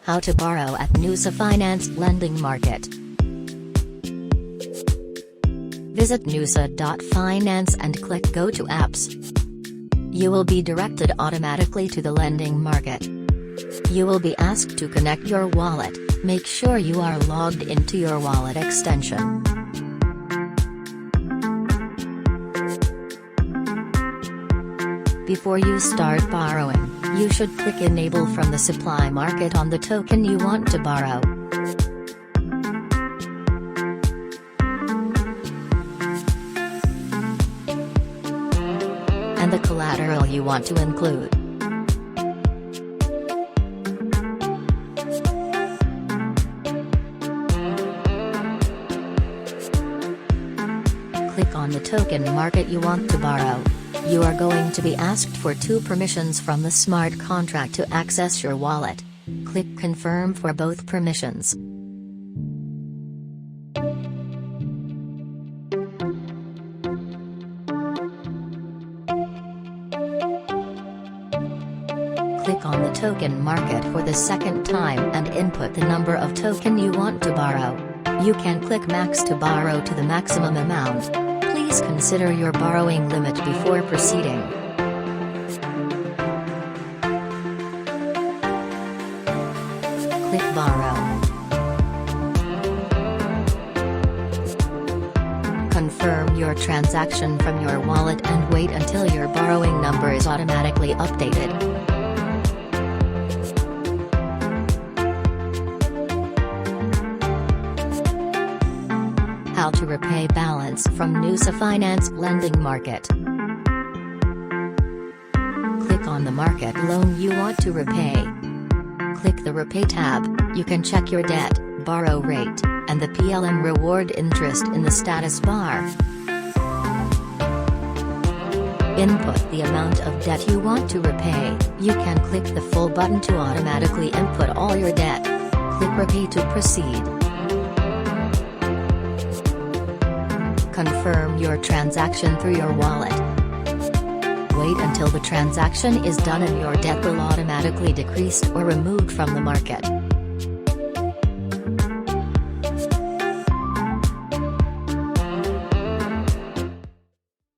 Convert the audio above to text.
How to borrow at Nusa Lending Market. Visit nusa.finance and click Go to Apps. You will be directed automatically to the lending market. You will be asked to connect your wallet. Make sure you are logged into your wallet extension. Before you start borrowing, you should click Enable from the supply market on the token you want to borrow. And the collateral you want to include. Click on the token market you want to borrow. You are going to be asked for 2 permissions from the smart contract to access your wallet. Click Confirm for both permissions. Click on the token market for the second time and input the number of token you want to borrow. You can click Max to borrow to the maximum amount. Please consider your borrowing limit before proceeding. Click Borrow. Confirm your transaction from your wallet and wait until your borrowing number is automatically updated. How to repay balance from Nusa Lending Market. Click on the market loan you want to repay. Click the Repay tab. You can check your debt, borrow rate, and the PLN reward interest in the status bar. Input the amount of debt you want to repay. You can click the full button to automatically input all your debt. Click Repay to proceed. Confirm your transaction through your wallet. Wait until the transaction is done and your debt will automatically decrease or removed from the market.